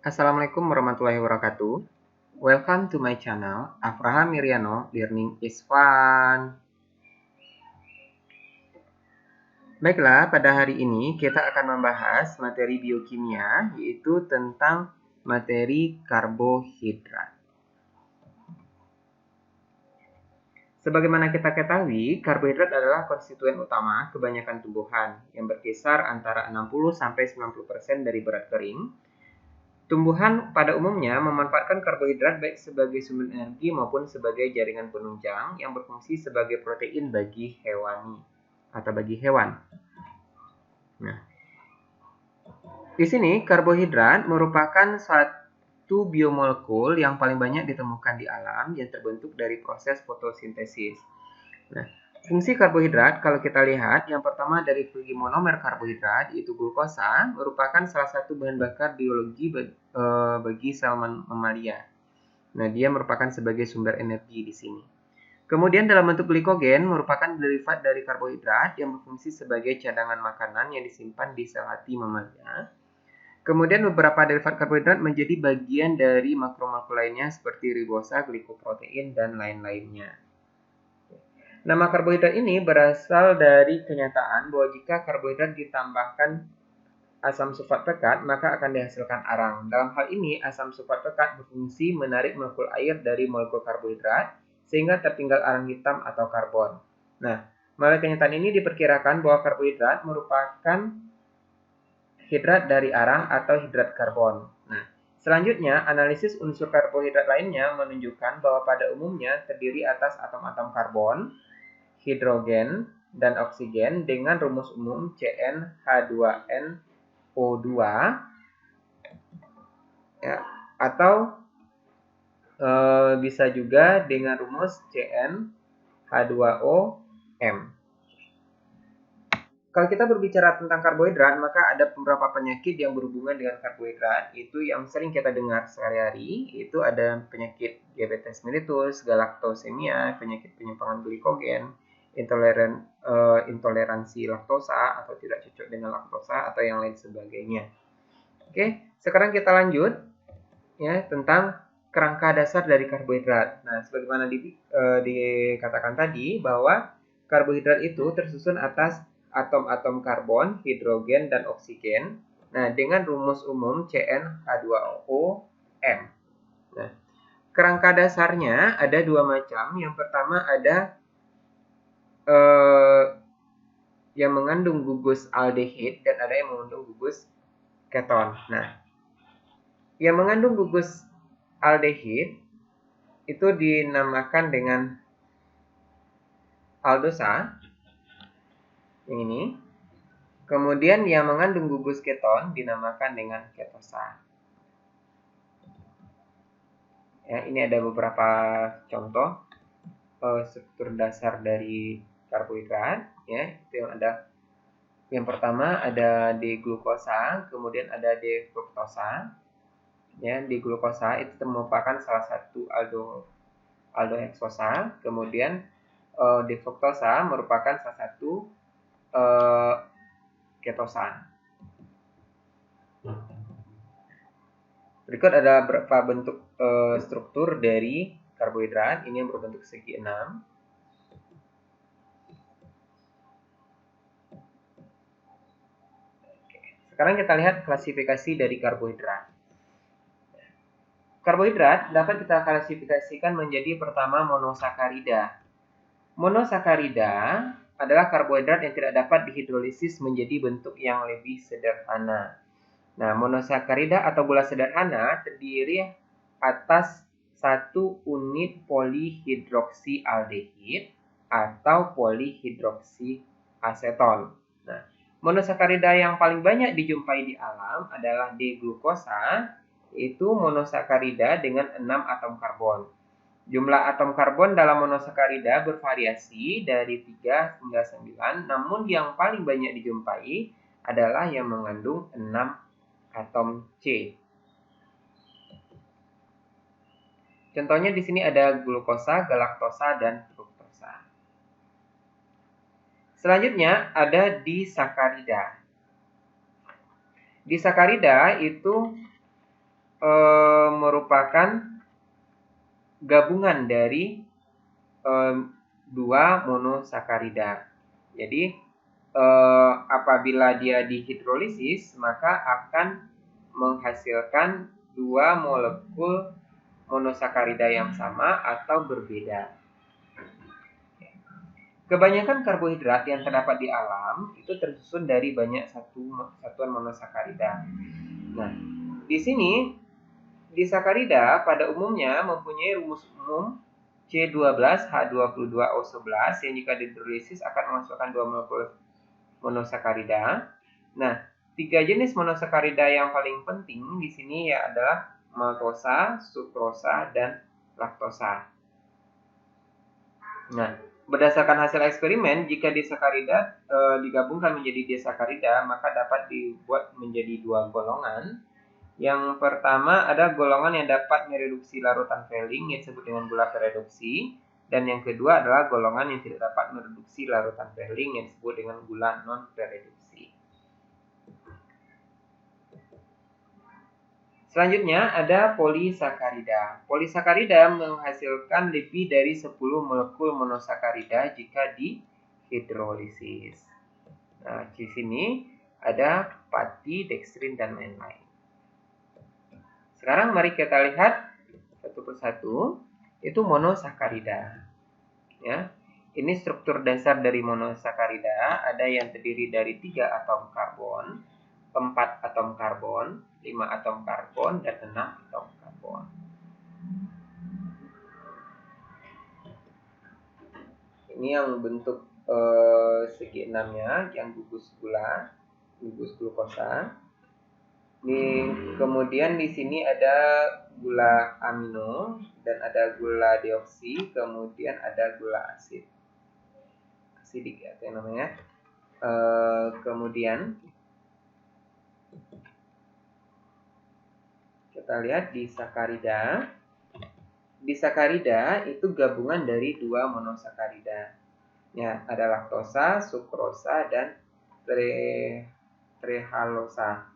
Assalamualaikum warahmatullahi wabarakatuh. Welcome to my channel, Avraham Miriano, Learning is Fun. Baiklah, pada hari ini kita akan membahas materi biokimia, yaitu tentang materi karbohidrat. Sebagaimana kita ketahui, karbohidrat adalah konstituen utama kebanyakan tumbuhan yang berkisar antara 60-90% dari berat kering. Tumbuhan pada umumnya memanfaatkan karbohidrat baik sebagai sumber energi maupun sebagai jaringan penunjang yang berfungsi sebagai protein bagi hewani atau bagi hewan. Nah, di sini karbohidrat merupakan suatu biomolekul yang paling banyak ditemukan di alam yang terbentuk dari proses fotosintesis. Nah, fungsi karbohidrat kalau kita lihat, yang pertama dari segi monomer karbohidrat yaitu glukosa merupakan salah satu bahan bakar biologi bagi sel mamalia. Nah, dia merupakan sebagai sumber energi di sini. Kemudian dalam bentuk glikogen merupakan derivat dari karbohidrat yang berfungsi sebagai cadangan makanan yang disimpan di sel hati mamalia. Kemudian beberapa derivat karbohidrat menjadi bagian dari makromolekul lainnya seperti ribosa, glikoprotein, dan lain-lainnya. Nama karbohidrat ini berasal dari kenyataan bahwa jika karbohidrat ditambahkan asam sulfat pekat, maka akan dihasilkan arang. Dalam hal ini, asam sulfat pekat berfungsi menarik molekul air dari molekul karbohidrat, sehingga tertinggal arang hitam atau karbon. Nah, melalui kenyataan ini diperkirakan bahwa karbohidrat merupakan hidrat dari arang atau hidrat karbon. Nah, selanjutnya, analisis unsur karbohidrat lainnya menunjukkan bahwa pada umumnya terdiri atas atom-atom karbon, hidrogen, dan oksigen dengan rumus umum CnH2nO2 ya, atau bisa juga dengan rumus CnH2OM. Kalau kita berbicara tentang karbohidrat, maka ada beberapa penyakit yang berhubungan dengan karbohidrat. Itu yang sering kita dengar sehari-hari, itu ada penyakit diabetes mellitus, galaktosemia, penyakit penyimpangan glikogen, intoleransi laktosa atau tidak cocok dengan laktosa atau yang lain sebagainya. Oke, sekarang kita lanjut ya tentang kerangka dasar dari karbohidrat. Nah, sebagaimana dikatakan tadi bahwa karbohidrat itu tersusun atas atom-atom karbon, hidrogen, dan oksigen. Nah, dengan rumus umum CnH2OM. Nah, kerangka dasarnya ada dua macam. Yang pertama ada yang mengandung gugus aldehid dan ada yang mengandung gugus keton. Nah, yang mengandung gugus aldehid itu dinamakan dengan aldosa, yang ini. Kemudian yang mengandung gugus keton dinamakan dengan ketosa. Ya, ini ada beberapa contoh struktur dasar dari karbohidrat. Ya, itu yang ada. Yang pertama ada D-glukosa, kemudian ada D-fruktosa. Ya, D-glukosa itu merupakan salah satu aldoheksosa. Kemudian D-fruktosa merupakan salah satu ketosa. Berikut ada beberapa bentuk struktur dari karbohidrat. Ini yang berbentuk segi 6. Sekarang kita lihat klasifikasi dari karbohidrat. Karbohidrat dapat kita klasifikasikan menjadi pertama monosakarida. Monosakarida adalah karbohidrat yang tidak dapat dihidrolisis menjadi bentuk yang lebih sederhana. Nah, monosakarida atau gula sederhana terdiri atas satu unit polihidroksialdehid atau polihidroksiaseton. Nah, monosakarida yang paling banyak dijumpai di alam adalah D-glukosa, yaitu monosakarida dengan 6 atom karbon. Jumlah atom karbon dalam monosakarida bervariasi dari 3 hingga 9, namun yang paling banyak dijumpai adalah yang mengandung 6 atom C. Contohnya di sini ada glukosa, galaktosa, dan fruktosa. Selanjutnya ada disakarida. Disakarida itu merupakan gabungan dari dua monosakarida. Jadi apabila dia dihidrolisis, maka akan menghasilkan dua molekul monosakarida yang sama atau berbeda. Kebanyakan karbohidrat yang terdapat di alam itu tersusun dari banyak satuan monosakarida. Nah, di sini disakarida pada umumnya mempunyai rumus umum C12H22O11 yang jika dihidrolisis akan menghasilkan dua molekul monosakarida. Nah, tiga jenis monosakarida yang paling penting di sini ya adalah maltosa, sukrosa, dan laktosa. Nah, berdasarkan hasil eksperimen, jika disakarida digabungkan menjadi disakarida, maka dapat dibuat menjadi dua golongan. Yang pertama ada golongan yang dapat mereduksi larutan Fehling yang disebut dengan gula pereduksi, dan yang kedua adalah golongan yang tidak dapat mereduksi larutan Fehling yang disebut dengan gula non pereduksi. Selanjutnya ada polisakarida. Polisakarida menghasilkan lebih dari 10 molekul monosakarida jika dihidrolisis. Nah, di sini ada pati, dekstrin, dan lain-lain. Sekarang mari kita lihat satu persatu. Itu monosakarida. Ya, ini struktur dasar dari monosakarida. Ada yang terdiri dari 3 atom karbon, 4 atom karbon, 5 atom karbon, dan 6 atom karbon. Ini yang bentuk segi enamnya, yang gugus glukosa. Kemudian di sini ada gula amino dan ada gula deoksi, kemudian ada gula asidik ya, yang namanya. Kemudian kita lihat di sakarida. Di sakarida itu gabungan dari dua monosakarida. Ya, ada laktosa, sukrosa, dan trehalosa.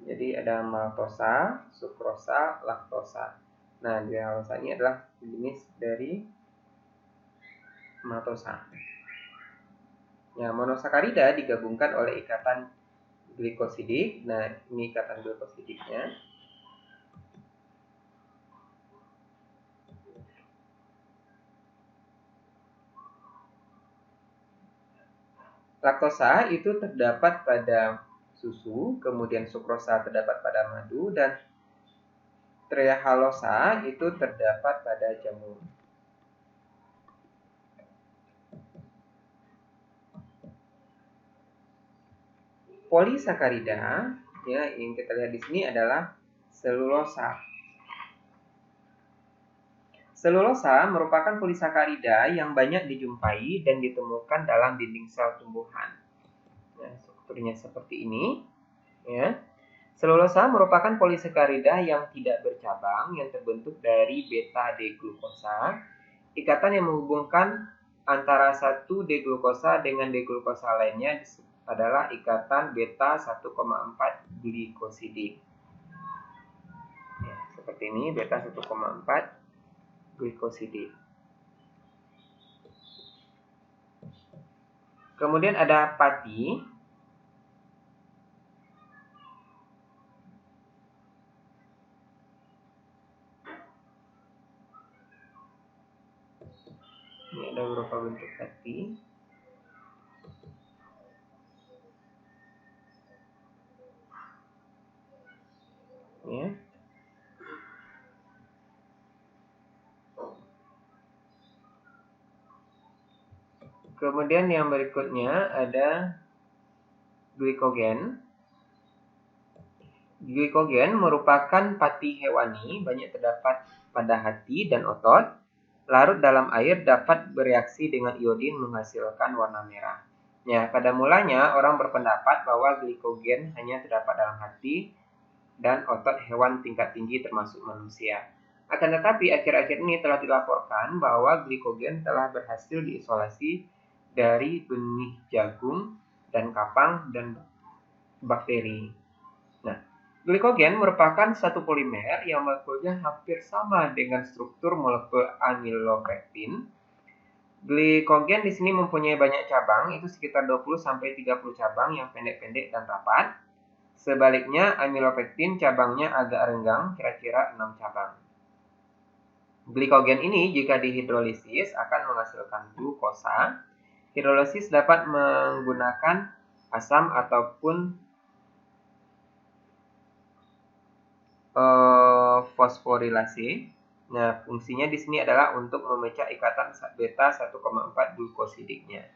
Jadi ada maltosa, sukrosa, laktosa. Nah, trehalosa ini adalah jenis dari maltosa. Ya, monosakarida digabungkan oleh ikatan glikosidik. Nah, ini ikatan glikosidiknya. Laktosa itu terdapat pada susu, kemudian sukrosa terdapat pada madu, dan trehalosa itu terdapat pada jamur. Polisakarida, ya, yang kita lihat di sini adalah selulosa. Selulosa merupakan polisakarida yang banyak dijumpai dan ditemukan dalam dinding sel tumbuhan. Nah, strukturnya seperti ini, ya. Selulosa merupakan polisakarida yang tidak bercabang yang terbentuk dari beta-D-glukosa. Ikatan yang menghubungkan antara satu D-glukosa dengan D-glukosa lainnya adalah ikatan beta 1,4 glikosidik. Ya, seperti ini, beta 1,4 glikosidik. Kemudian ada pati. Ini ada beberapa bentuk pati. Ya. Kemudian yang berikutnya ada glikogen. Glikogen merupakan pati hewani, banyak terdapat pada hati dan otot. Larut dalam air dapat bereaksi dengan iodin menghasilkan warna merah. Ya, pada mulanya orang berpendapat bahwa glikogen hanya terdapat dalam hati dan otot hewan tingkat tinggi termasuk manusia. Akan tetapi akhir-akhir ini telah dilaporkan bahwa glikogen telah berhasil diisolasi dari benih jagung dan kapang dan bakteri. Nah, glikogen merupakan satu polimer yang molekulnya hampir sama dengan struktur molekul amilopektin. Glikogen di sini mempunyai banyak cabang, itu sekitar 20-30 cabang yang pendek-pendek dan rapat. Sebaliknya, amilopektin cabangnya agak renggang, kira-kira 6 cabang. Glikogen ini jika dihidrolisis akan menghasilkan glukosa. Hidrolisis dapat menggunakan asam ataupun fosforilase. Nah, fungsinya di sini adalah untuk memecah ikatan beta 1,4 glukosidiknya.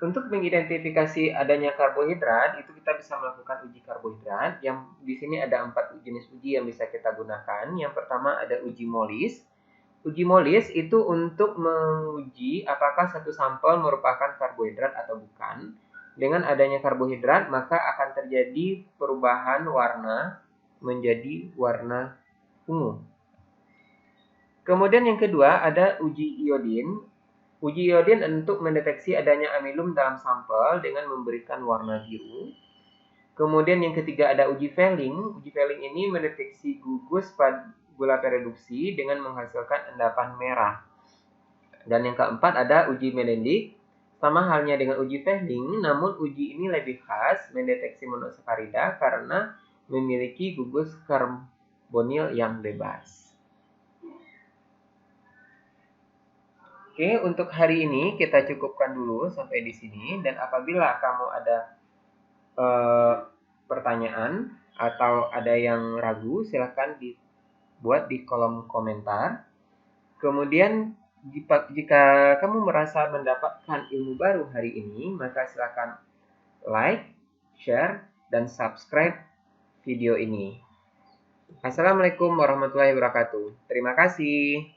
Untuk mengidentifikasi adanya karbohidrat, itu kita bisa melakukan uji karbohidrat. Yang di sini ada 4 jenis uji yang bisa kita gunakan. Yang pertama ada uji Molis. Uji Molis itu untuk menguji apakah satu sampel merupakan karbohidrat atau bukan. Dengan adanya karbohidrat, maka akan terjadi perubahan warna menjadi warna ungu. Kemudian yang kedua ada uji iodin. Uji iodin untuk mendeteksi adanya amilum dalam sampel dengan memberikan warna biru. Kemudian yang ketiga ada uji Fehling. Uji Fehling ini mendeteksi gugus pada gula pereduksi dengan menghasilkan endapan merah. Dan yang keempat ada uji Melendik. Sama halnya dengan uji Fehling, namun uji ini lebih khas mendeteksi monosakarida karena memiliki gugus karbonil yang bebas. Oke, untuk hari ini kita cukupkan dulu sampai di sini. Dan apabila kamu ada pertanyaan atau ada yang ragu, silahkan dibuat di kolom komentar. Kemudian jika kamu merasa mendapatkan ilmu baru hari ini, maka silahkan like, share, dan subscribe video ini. Assalamualaikum warahmatullahi wabarakatuh. Terima kasih.